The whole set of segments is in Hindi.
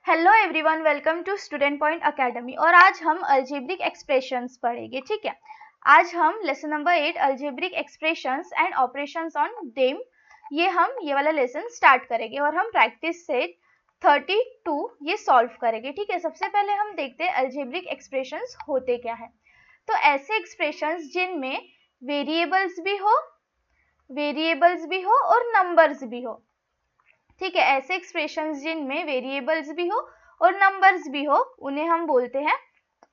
Hello everyone, welcome to Student Point Academy. और आज हम अलजेब्रिक एक्सप्रेशंस पढ़ेंगे। ठीक है, आज हम lesson number 8 algebraic expressions and operations on them ये वाला लेसन स्टार्ट करेंगे और हम प्रैक्टिस से 32 ये सॉल्व करेंगे। ठीक है, सबसे पहले हम देखते हैं अलजेब्रिक एक्सप्रेशंस होते क्या है। तो ऐसे एक्सप्रेशंस जिनमें वेरिएबल्स भी हो और नंबर्स भी हो। ठीक है, ऐसे एक्सप्रेशंस जिनमें वेरिएबल्स भी हो और नंबर्स भी हो उन्हें हम बोलते हैं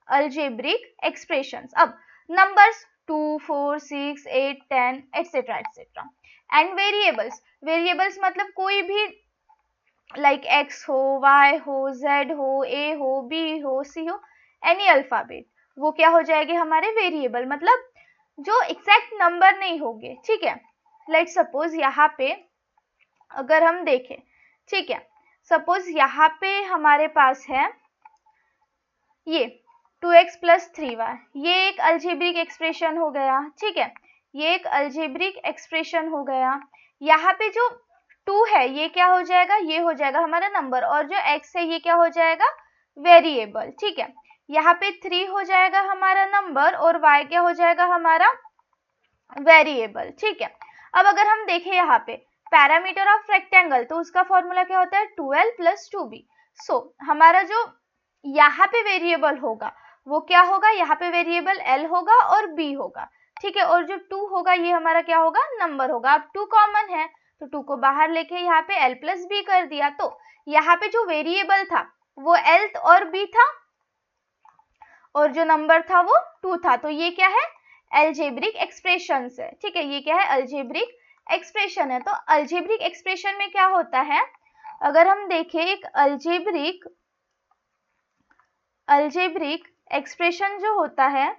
अलजेब्रिक एक्सप्रेशंस। अब numbers 2, 4, 6, 8, 10 etcetera etcetera and variables मतलब कोई भी लाइक x हो, y हो, z हो, a हो, b हो, c हो, एनी अल्फाबेट, वो क्या हो जाएंगे हमारे वेरिएबल, मतलब जो एग्जैक्ट नंबर नहीं होंगे। ठीक है, लेट्स सपोज यहाँ पे अगर हम देखें, ठीक है, सपोज यहाँ पे हमारे पास है ये 2x प्लस 3y, ये एक अलजेब्रिक एक्सप्रेशन हो गया। ठीक है, ये एक अलजेब्रिक एक्सप्रेशन हो गया। यहाँ पे जो 2 है ये क्या हो जाएगा, ये हो जाएगा हमारा नंबर, और जो x है ये क्या हो जाएगा, वेरिएबल। ठीक है, यहाँ पे 3 हो जाएगा हमारा नंबर और y क्या हो जाएगा हमारा वेरिएबल। ठीक है, अब अगर हम देखें यहाँ पे पैरामीटर ऑफ रेक्टेंगल, तो उसका फॉर्मूला क्या होता है 2l प्लस 2b। सो हमारा जो यहाँ पे वेरिएबल होगा वो क्या होगा, यहाँ पे वेरिएबल l होगा और b होगा। ठीक है, और जो 2 होगा ये हमारा क्या होगा, नंबर होगा। अब 2 कॉमन है तो 2 को बाहर लेके यहाँ पे l प्लस b कर दिया, तो यहाँ पे जो वेरिएबल था वो l और b था और जो नंबर था वो 2 था। तो ये क्या है, अलजेब्रिक एक्सप्रेशन है। ठीक है, ये क्या है, अलजेब्रिक एक्सप्रेशन है। तो अलजेब्रिक एक्सप्रेशन में क्या होता है, अगर हम देखें एक अलजेब्रिक एक्सप्रेशन जो होता है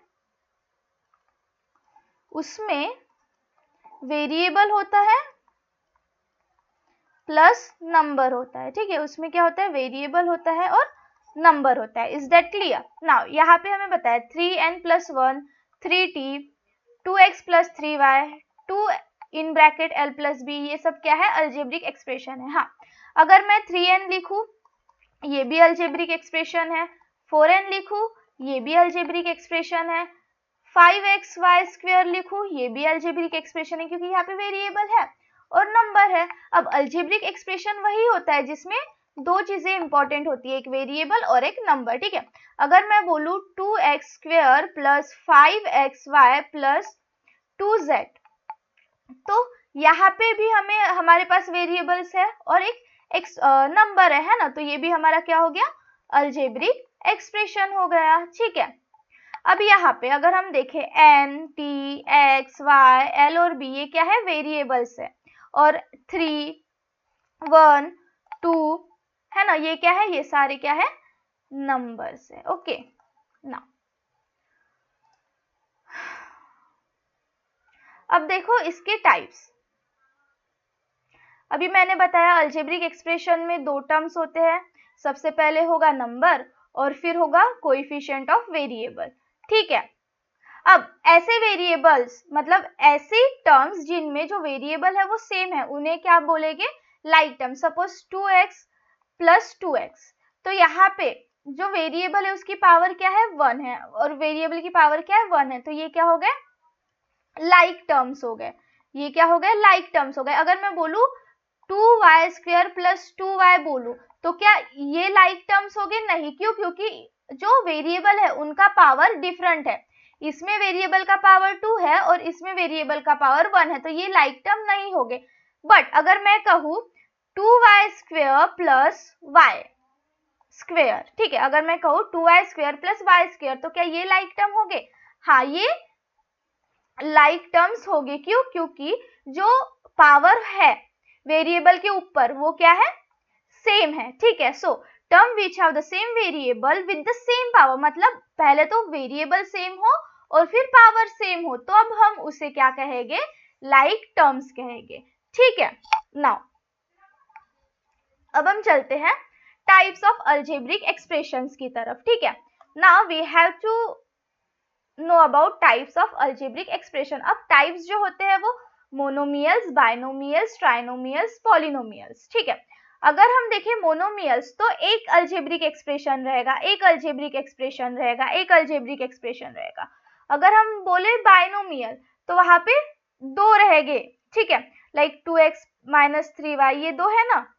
उसमें वेरिएबल होता है प्लस नंबर होता है। ठीक है, उसमें क्या होता है, वेरिएबल होता है और नंबर होता है। Is that clear? नाउ यहाँ पे हमें बताया 3n plus 1, 3t, 2x plus 3y, 2 in bracket l plus b, ये सब क्या है, अलजेब्रिक एक्सप्रेशन है। हाँ, अगर मैं 3n लिखूं ये भी अलजेब्रिक एक्सप्रेशन है, 4n लिखूं ये भी अलजेब्रिक एक्सप्रेशन है, 5xy स्क्वायर लिखूं ये भी अलजेब्रिक एक्सप्रेशन है, क्योंकि यहाँ पे वेरिएबल है और नंबर है। अब अलजेब्रिक एक्सप्रेशन वही होता है जिसमें दो चीजें इंपॉर्टेंट होती है, एक वेरिएबल और एक नंबर। ठीक है, अगर मैं बोलूं 2x square plus 5xy plus 2z, तो यहाँ पे भी हमारे पास वेरिएबल्स है और एक नंबर है ना, तो ये भी हमारा क्या हो गया, अलजेब्रिक एक्सप्रेशन हो गया। ठीक है, अब यहाँ पे अगर हम देखें n, t, x, y, l और b, ये क्या है, वेरिएबल्स है, और 3, 1, 2 है ना, ये क्या है, ये सारे क्या है, नंबर्स है। ओके, ना अब देखो इसके टाइप्स। अभी मैंने बताया अलजेब्रिक एक्सप्रेशन में दो टर्म्स होते हैं, सबसे पहले होगा नंबर और फिर होगा कोएफिशिएंट ऑफ वेरिएबल। ठीक है, अब ऐसे वेरिएबल्स मतलब ऐसे टर्म्स जिनमें जो वेरिएबल है वो सेम है उन्हें क्या बोलेंगे, like term. Suppose 2x plus 2x, तो यहाँ पे जो वेरिएबल है उसकी पावर क्या है, 1 है, और वेरिएबल की पावर क्या है, 1 है, तो ये क्या हो गए, लाइक टर्म्स हो गए। ये क्या हो गए, लाइक टर्म्स हो गए। अगर मैं बोलूं 2y स्क्वायर प्लस 2y बोलूं तो क्या ये लाइक टर्म्स हो गए, नहीं। क्यों, क्योंकि जो वेरिएबल है उनका पावर डिफरेंट है, इसमें वेरिएबल का पावर 2 है और इसमें वेरिएबल का पावर 1 है, तो ये लाइक टर्म नहीं हो गए। बट अगर मैं कहूं 2y square plus y square, ठीक है, अगर मैं कहूं 2y square plus y square, तो क्या ये लाइक टर्म हो गए, हाँ ये लाइक टर्म्स होगी। क्यों, क्योंकि जो पावर है वेरिएबल के ऊपर वो क्या है, सेम है। ठीक है, so term which have the same variable with the same power, मतलब पहले तो वेरिएबल सेम हो और फिर पावर सेम हो, तो अब हम उसे क्या कहेंगे, लाइक टर्म्स कहेंगे। ठीक है, नाउ अब हम चलते हैं टाइप्स ऑफ अलजेब्रिक एक्सप्रेशंस की तरफ। ठीक है, now we have to know about types of algebraic expression. अब टाइप्स जो होते हैं वो मोनोमियल्स, बाइनोमियल्स, ट्राइनोमियल्स, पॉलिनोमियल्स। ठीक है, अगर हम देखें मोनोमियल्स तो एक अल्जेब्रिक एक्सप्रेशन रहेगा, एक अल्जेब्रिक एक्सप्रेशन रहेगा, एक अल्जेब्रिक एक्सप्रेशन रहेगा। अगर हम बोले बाइनोमियल तो वहां पे दो रहेंगे, ठीक है, लाइक 2x माइनस 3y ये दो है ना,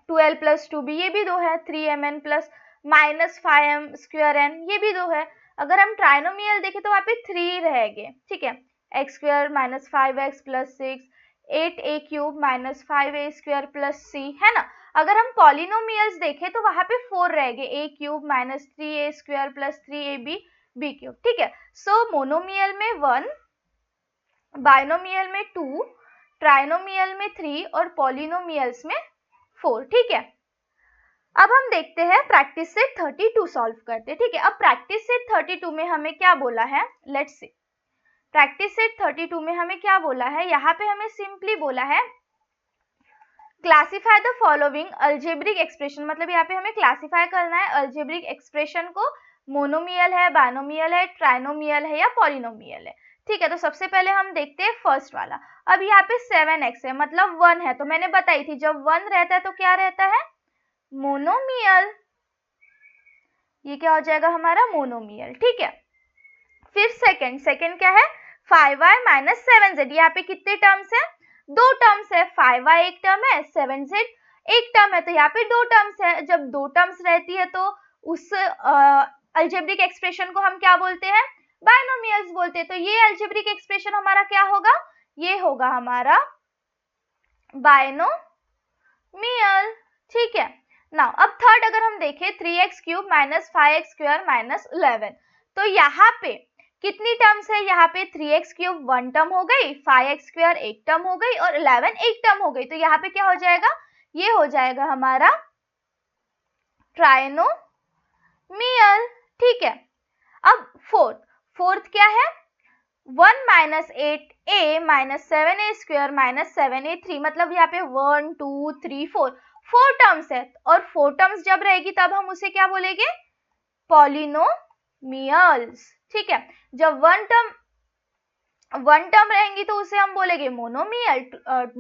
2l प्लस 2b ये भी दो है, 3mn plus minus 5m square n ये भी दो है। अगर हम ट्राइनोमियल देखें तो वहां पे 3 रहेंगे, ठीक है, x square minus 5x plus 6, 8a cube minus 5a square plus c, है ना। अगर हम पॉलिनोमियल्स देखें तो वहां पे 4 रहेंगे, a cube minus 3a square plus 3ab b cube, ठीक है। सो मोनोमियल में 1, बाइनोमियल में 2, ट्राइनोमियल में 3 और पॉलिनोमियल्स में 4, ठीक है। अब हम देखते हैं प्रैक्टिस सेट 32 सॉल्व करते, ठीक है। अब प्रैक्टिस सेट 32 में हमें क्या बोला है, लेट्स सी। प्रैक्टिस सेट 32 में हमें क्या बोला है, यहाँ पे हमें सिंपली बोला है classify the following algebraic expression, मतलब यहाँ पे हमें क्लासिफाई करना है अल्जेब्रिक एक्सप्रेशन को, मोनोमियल है, बाइनोमियल है, ट्राइनोमियल है या पॉलिनोमियल है, ठीक है। तो सबसे पहले हम देखते हैं फर्स्ट वाला। अब यहाँ पे 7x है मतलब 1 है, तो मैंने बताई थी जब 1 रहता है तो क्या रहता है, मोनोमियल, ये क्या हो जाएगा हमारा मोनोमियल, ठीक है। फिर सेकंड क्या है, 5y माइनस 7z, यहाँ पे कितने टर्म्स है, 2 टर्म्स है, 5y एक टर्म है, 7z एक टर्म है, तो यहाँ पे 2 टर्म्स है। जब 2 टर्म्स रहती है तो उस अल्जेब्रिक एक्सप्रेशन को हम क्या बोलते हैं, बाइनोमियल्स बोलते हैं। तो ये अल्जेब्रिक एक्सप्रेशन हमारा क्या होगा, ये होगा हमारा बाइनोमियल, ठीक है। नाउ अब थर्ड अगर हम देखें 3x cube minus 5x square minus 11, तो यहाँ पे कितनी टर्म्स है, यहाँ पे 3x क्यूब 1 टर्म हो गई, 5x स्क्वायर एक टर्म हो गई और 11 एक टर्म हो गई, तो यहाँ पे क्या हो जाएगा, ये हो जाएगा हमारा ट्राइनोमियल, ठीक है। अब फोर्थ क्या है, 1 minus 8a minus 7a square minus 7a3, मतलब यहाँ पे 1 2 3 4 टर्म्स है, और 4 टर्म्स जब रहेगी तब हम उसे क्या बोलेंगे, पॉलिनोमियल्स, ठीक है। जब 1 टर्म रहेंगी तो उसे हम बोलेंगे मोनोमियल,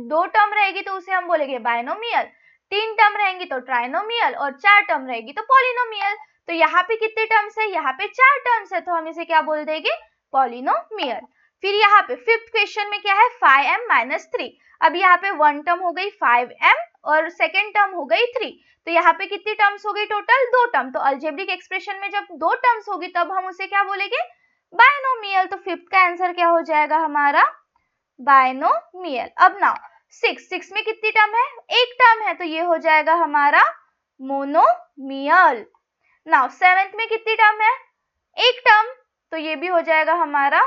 2 टर्म रहेगी तो उसे हम बोलेंगे बाइनोमियल, 3 टर्म रहेंगी तो ट्राइनोमियल और 4 टर्म रहेगी तो पॉलिनोमियल। तो यहाँ पे कितने टर्म्स है, यहाँ पे 4 टर्म्स है, तो हम इसे क्या बोल देंगे, पॉलिनोमियल। फिर यहाँ पे फिफ्थ क्वेश्चन में क्या है, 5m माइनस 3, अब यहाँ पे 1 टर्म हो गई 5m और सेकेंड टर्म हो गई 3, तो यहाँ पे कितनी टर्म्स हो गई टोटल, 2 टर्म। तो अल्जेब्रिक एक्सप्रेशन में जब 2 टर्म्स होगी तब हम उसे क्या बोलेंगे, बाइनोमियल। तो फिफ्थ का आंसर क्या हो जाएगा हमारा, बाइनोमियल। अब नाउ सिक्स में कितनी टर्म है, एक टर्म है, तो ये हो जाएगा हमारा मोनोमियल। नाउ सेवेंथ में कितनी टर्म है, एक टर्म, तो ये भी हो जाएगा हमारा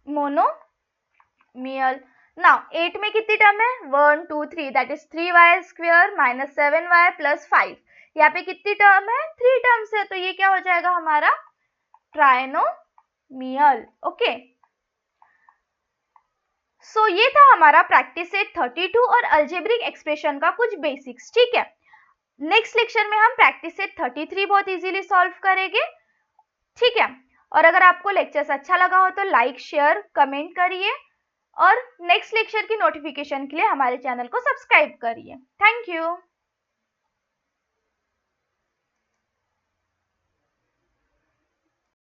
मोनोमियल। नाउ 8 में कितनी टर्म है, 1 2 3, that is 3y square minus 7y plus 5, यहाँ पे कितनी टर्म है, 3 टर्म्स है, तो ये क्या हो जाएगा हमारा ट्राइनोमियल, ओके। सो ये था हमारा प्रैक्टिस सेट 32 और अल्जेब्रिक एक्सप्रेशन का कुछ बेसिक्स, ठीक है। नेक्स्ट लेक्चर में हम प्रैक्टिस सेट 33 बहुत इजीली सॉल्व करेंगे, ठीक है। और अगर आपको लेक्चर्स अच्छा लगा हो तो लाइक शेयर कमेंट करिए और नेक्स्ट लेक्चर की नोटिफिकेशन के लिए हमारे चैनल को सब्सक्राइब करिए। Thank you.